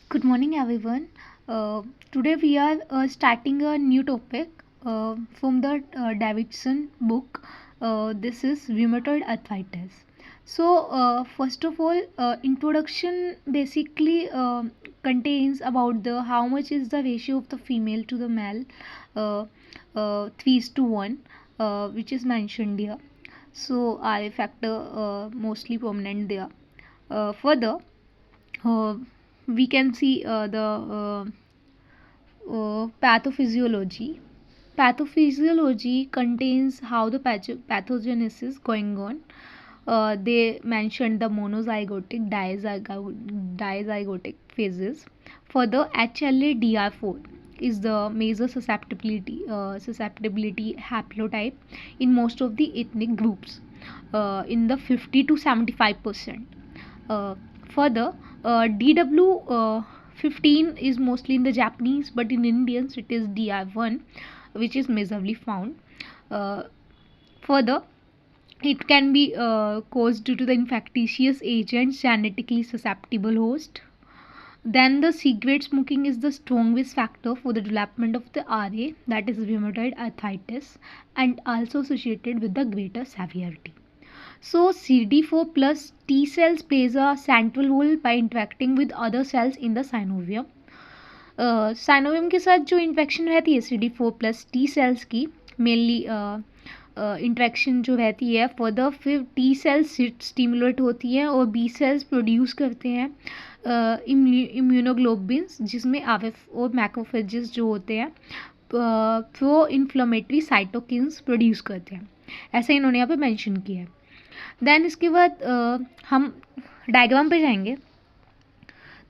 Good morning, everyone. Today we are starting a new topic from the Davidson book. This is rheumatoid arthritis. First of all, introduction basically contains about the how much is the ratio of the female to the male, uh, 3:1, which is mentioned here. So, RA factor mostly prominent there. Further, uh, we can see the pathophysiology. Pathophysiology contains how the pathogenesis is going on. They mentioned the monozygotic, dizygotic phases. Further, HLA-DR4 is the major susceptibility haplotype in most of the ethnic groups, in the 50 to 75%. Uh, Further, DW15 is mostly in the Japanese, but in Indians it is DR1, which is majorly found. Uh, Further, it can be caused due to the infectious agents, genetically susceptible host. Then the cigarette smoking is the strongest factor for the development of the RA, that is rheumatoid arthritis, and also associated with the greater severity. So CD4 plus T cells plays a central role by interacting with other cells in the synovium. साइनोवियम के साथ जो infection रहती है CD4 plus T cells की mainly interaction जो रहती है further फिर टी सेल्स स्टिमुलेट होती हैं और बी सेल्स प्रोड्यूस करते हैं इम्यूनोग्लोबिन्स जिसमें आरएफ और मैक्रोफेजेस जो होते हैं प्रो इन्फ्लेमेटरी साइटोकिन्स प्रोड्यूस करते हैं, ऐसा इन्होंने यहाँ पे मेंशन किया है. देन इसके बाद हम डायग्राम पे जाएंगे.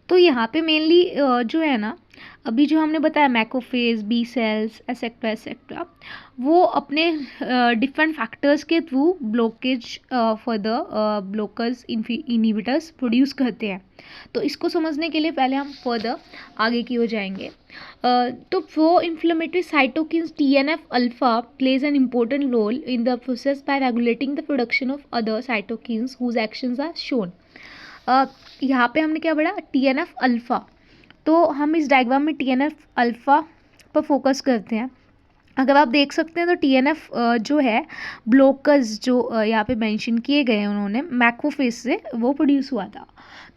तो यहाँ पे मेनली जो है ना, अभी जो हमने बताया macrophage, b cells etcetera etcetera, वो अपने डिफरेंट फैक्टर्स के through blockage for the blockers inhibitors produce करते हैं. तो इसको समझने के लिए पहले हम फर्दर आगे की ओर जाएंगे. तो pro inflammatory cytokines TNF alpha plays an important role in the process by regulating the production of other cytokines whose actions are shown. यहाँ पे हमने क्या पढ़ा, TNF अल्फा. तो हम इस डायग्राम में TNF अल्फा पर फोकस करते हैं. अगर आप देख सकते हैं तो TNF जो है ब्लोकर्स जो यहाँ पे मेंशन किए गए हैं उन्होंने मैक्रोफेज से वो प्रोड्यूस हुआ था.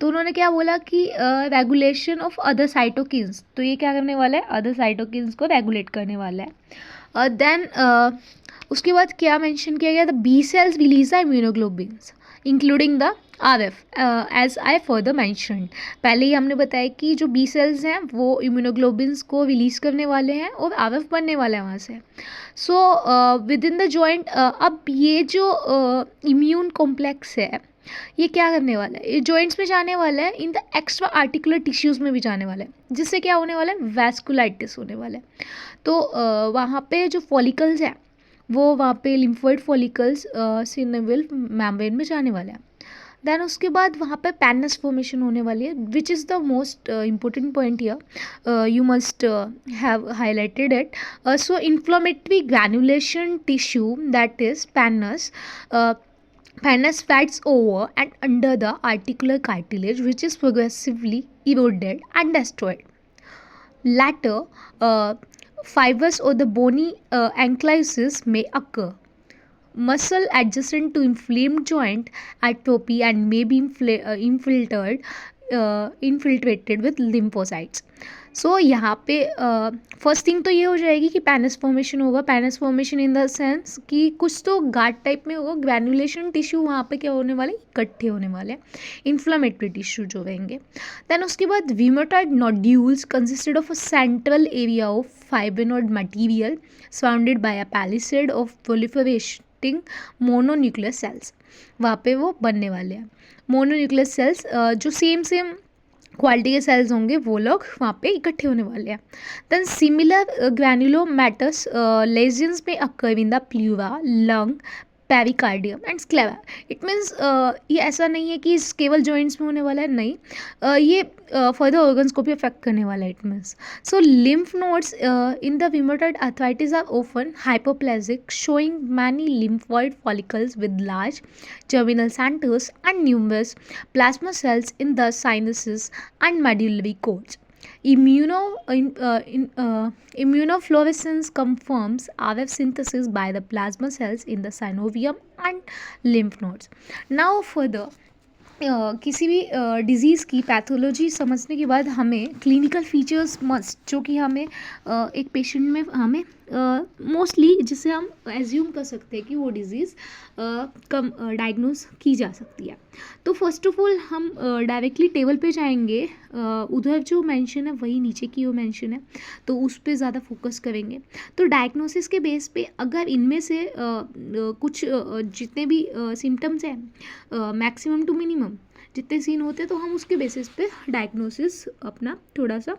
तो उन्होंने क्या बोला कि रेगुलेशन ऑफ अदर साइटोकिन्स, तो ये क्या करने वाला है, अदर साइटोकिन्स को रेगुलेट करने वाला है. देन उसके बाद क्या मेंशन किया गया, the b cells release the immunoglobins including the RF as I further mentioned. पहले ही हमने बताया कि जो बी सेल्स हैं वो इम्यूनोग्लोबिन्स को रिलीज़ करने वाले हैं और RF बनने वाला है वहाँ से. So with in the joint, अब ये जो इम्यून कॉम्प्लेक्स है ये क्या करने वाला है, ये जॉइंट्स में जाने वाला है, in the extra articular tissues में भी जाने वाला है, जिससे क्या होने वाला है, वैस्कुलाइटिस होने वाला है. तो वहाँ पे जो फॉलिकल्स हैं वो वहाँ पे लिम्फोइड फॉलिकल्स सिनेविल मेम्ब्रेन में जाने वाले हैं. देन उसके बाद वहाँ पे पैनस फॉर्मेशन होने वाली है, which is the most important point here, you must have highlighted it. So inflammatory granulation tissue that is Pannus spreads over and under the articular cartilage, which is progressively eroded and destroyed. Later, fibers or the bony ankylosing may occur. Muscle adjacent to inflamed joint atrophy and may be infiltrated with lymphocytes. सो यहाँ पे first thing तो ये हो जाएगी कि पैनस formation होगा. पैनस formation in the sense कि कुछ तो गार्ड टाइप में होगा, ग्रैनुलेशन टिश्यू वहाँ पे क्या होने वाले, इकट्ठे होने वाले, इन्फ्लामेटरी टिश्यू जो रहेंगे. देन उसके बाद rheumatoid nodules consisted of a central area of fibrinoid material surrounded by a palisade of proliferating mononuclear cells. वहाँ पे वो बनने वाले हैं मोनोन्यूक्लियर सेल्स, जो सेम क्वालिटी के सेल्स होंगे वो लोग वहाँ पे इकट्ठे होने वाले हैं. देन सिमिलर ग्रैनुलोमैटस लेजन्स में occur in the pleura, lung, pericardium and sclera. It means ये ऐसा नहीं है कि इस केवल जॉइंट्स में होने वाला है, नहीं, ये फर्दर ऑर्गन्स को भी अफेक्ट करने वाला है। It means so lymph nodes in the rheumatoid arthritis are often hyperplasic, showing many lymphoid follicles with large germinal centers and numerous plasma cells in the sinuses and medullary cords. Immunofluorescence confirms RF synthesis by the plasma cells in the synovium and lymph nodes. Now further, किसी भी disease की pathology समझने के बाद हमें clinical features must, जो कि हमें एक पेशेंट में हमें मोस्टली जिसे हम एज्यूम कर सकते हैं कि वो डिज़ीज़ कम डायग्नोज की जा सकती है। तो फर्स्ट ऑफ ऑल हम डायरेक्टली टेबल पे जाएंगे, उधर जो मेंशन है वही नीचे की वो मेंशन है, तो उस पे ज़्यादा फोकस करेंगे। तो डायग्नोसिस के बेस पे अगर इनमें से कुछ जितने भी सिम्टम्स हैं, मैक्सिमम टू मिनिमम जितने सीन होते हैं, तो हम उसके बेसिस पे डायग्नोसिस अपना थोड़ा सा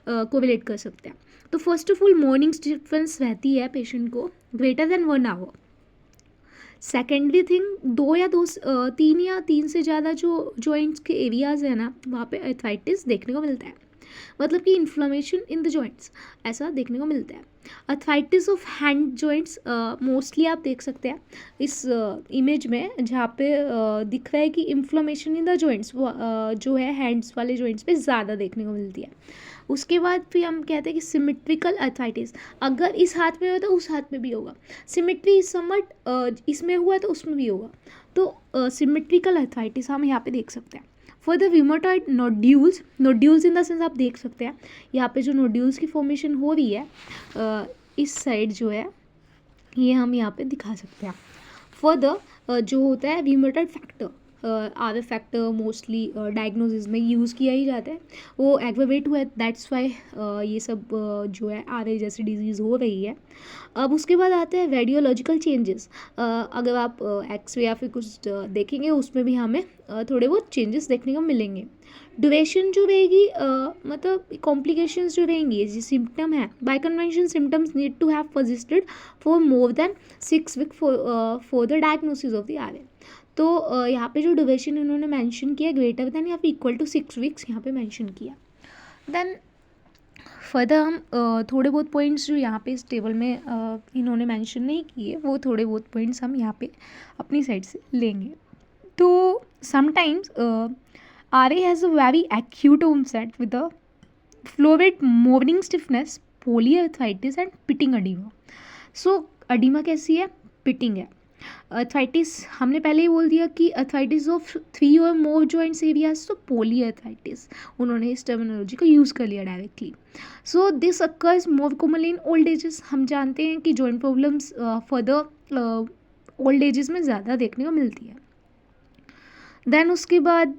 कोरिलेट कर सकते हैं। तो first of all morning stiffness रहती है पेशेंट को greater than 1 hour. Secondary thing, 3 या 3 से ज़्यादा जो जॉइंट्स के एरियाज़ है ना, वहाँ पे अर्थराइटिस देखने को मिलता है, मतलब कि इन्फ्लेमेशन इन द जॉइंट्स ऐसा देखने को मिलता है। Arthritis of hand joints mostly आप देख सकते हैं इस इमेज में, जहाँ पे दिख रहा है कि इन्फ्लेमेशन इन द जॉइंट्स जो है हैंड्स वाले जॉइंट्स पे ज़्यादा देखने को मिलती है। उसके बाद फिर हम कहते हैं कि सिमेट्रिकल अर्थराइटिस, अगर इस हाथ में हो तो उस हाथ में भी होगा, सिमेट्री समट इसमें हुआ है तो उसमें भी होगा, तो सिमेट्रिकल अर्थराइटिस हम यहाँ पे देख सकते हैं। For the rheumatoid nodules in the sense आप देख सकते हैं यहाँ पे जो नोड्यूल्स की फॉर्मेशन हो रही है इस साइड जो है, ये हम यहाँ पे दिखा सकते हैं। फर्दर जो होता है rheumatoid factor, RF factor mostly diagnosis में यूज़ किया ही जाता है, वो एग्रेवेट हुआ है, दैट्स वाई ये सब जो है RA जैसी डिजीज़ हो रही है। अब उसके बाद आते हैं रेडियोलॉजिकल चेंजेस। अगर आप एक्सरे या फिर कुछ देखेंगे उसमें भी हमें थोड़े बहुत चेंजेस देखने को मिलेंगे। ड्यूरेशन जो रहेगी, मतलब कॉम्प्लिकेशंस जो रहेंगी, जो सिम्टम है, by convention symptoms need to have persisted for more than 6 week for the diagnosis of the RA। तो यहाँ पे जो ड्यूरेशन इन्होंने मेंशन किया ग्रेटर देन या फिर इक्वल टू 6 वीक्स यहाँ पे मेंशन किया। देन फर्दर हम थोड़े बहुत पॉइंट्स जो यहाँ पे इस टेबल में इन्होंने मेंशन नहीं किए, वो थोड़े बहुत पॉइंट्स हम यहाँ पे अपनी साइड से लेंगे। तो sometimes RA has a very acute onset with a florid morning stiffness, polyarthritis and pitting edema. So oedema कैसी है? पिटिंग है। अर्थराइटिस हमने पहले ही बोल दिया कि अर्थराइटिस ऑफ 3 और मोर जॉइंट्स एरियाज, तो पोली अर्थराइटिस, उन्होंने इस टर्मिनोलॉजी को यूज़ कर लिया directly. So this occurs more commonly in old ages. हम जानते हैं कि joint problems further old ages में ज़्यादा देखने को मिलती है। देन उसके बाद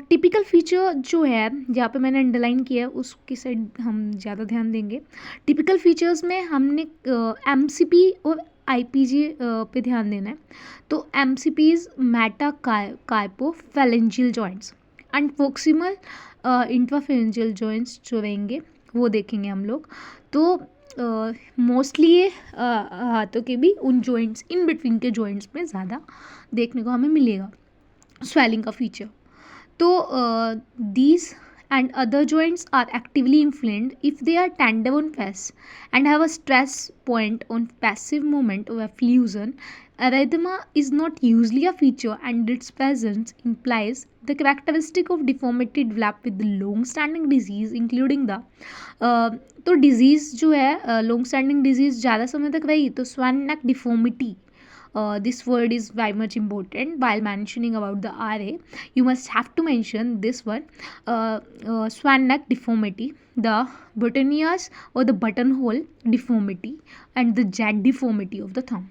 टिपिकल फीचर जो है, जहाँ पे मैंने अंडरलाइन किया है उसकी साइड हम ज़्यादा ध्यान देंगे। टिपिकल फीचर्स में हमने MCP और IPG पे ध्यान देना है। तो MCPs metacarpophalangeal joints and proximal intraphalangeal joints जो रहेंगे वो देखेंगे हम लोग। तो मोस्टली ये हाथों के भी उन जॉइंट्स इन बिटवीन के जॉइंट्स में ज़्यादा देखने को हमें मिलेगा swelling का फीचर। तो these and other joints are actively inflamed if they are tender on face and have a stress point on passive movement or effusion. Erythema is not usually a feature and its presence implies the characteristic of deformity developed with the long-standing disease including the तो disease जो है long standing disease ज़्यादा समय तक रही तो स्वान neck deformity, this word is very much important while mentioning about the RA. You must have to mention this one, swan neck deformity, the buttonnias or the buttonhole deformity and the jet deformity of the thumb.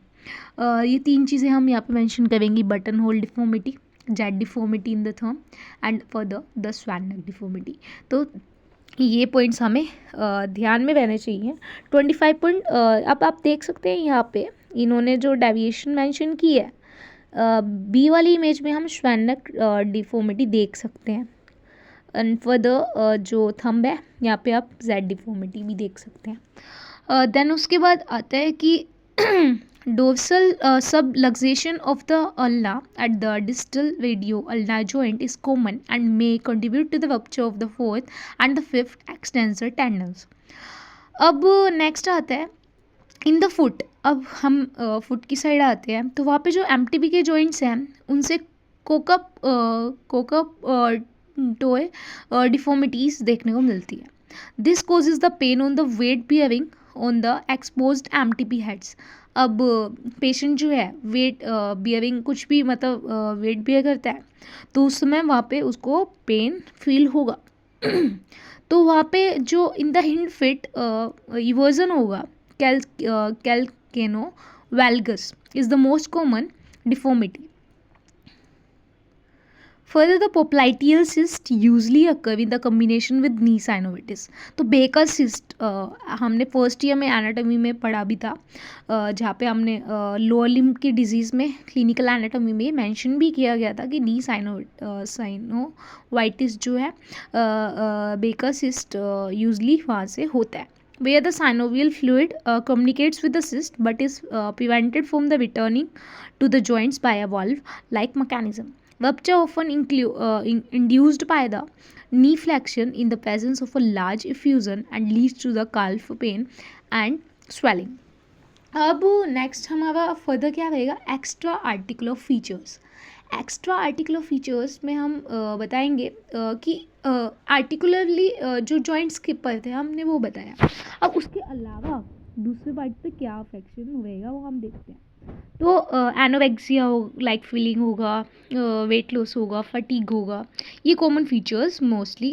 ये 3 चीज़ें हम यहाँ पे mention करेंगे, button hole deformity, Z deformity in the thumb and further the swan neck deformity. तो ये points हमें ध्यान में रहने चाहिए। 25 पॉइंट अब आप देख सकते हैं यहाँ पे इन्होंने जो डेविएशन मेंशन की है, बी वाली इमेज में हम स्वान नेक डिफॉर्मिटी देख सकते हैं एंड फर्दर जो थंब है यहाँ पे आप जेड डिफॉर्मिटी भी देख सकते हैं। देन उसके बाद आता है कि dorsal subluxation of the ulna at the distal radio ulnar joint is common and may contribute to the rupture of the fourth and the fifth extensor tendons. अब नेक्स्ट आता है इन द फुट. अब हम foot की side आते हैं तो वहाँ पे जो एमटीबी के जॉइंट्स हैं उनसे कोकअप टोए डिफॉर्मिटीज़ देखने को मिलती है. This causes the pain on the weight bearing on the exposed MTP heads. अब पेशेंट जो है वेट बियरिंग कुछ भी मतलब वेट बियर करता है तो उस समय वहाँ पे उसको पेन फील होगा. तो वहाँ पे जो in the hind fit eversion होगा calcaneus valgus is the most common deformity. Further, the popliteal cyst usually occur in the combination with knee synovitis. तो बेकर सिस्ट हमने फर्स्ट ईयर में एनाटॉमी में पढ़ा भी था, जहाँ पे हमने लोअर लिम्ब की डिजीज़ में क्लिनिकल एनाटॉमी में मेंशन भी किया गया था कि नी साइनोवाइटिस जो है बेकर सिस्ट यूजली वहाँ से होता है, where the synovial fluid communicates with the cyst but is prevented from the returning to the joints by a valve-like mechanism. Rupture often induced by the knee flexion in the presence of a large effusion and leads to the calf pain and swelling. अब next हमारा further क्या रहेगा, extra articular features. Extra articular features में हम बताएंगे कि आर्टिकुलरली जो joints के पर थे हमने वो बताया. अब उसके अलावा दूसरे पार्ट पे क्या अफेक्शन होएगा वो हम देखते हैं. तो एनोरेक्सिया लाइक फीलिंग होगा, वेट लॉस होगा, फटीग होगा, ये कॉमन फीचर्स मोस्टली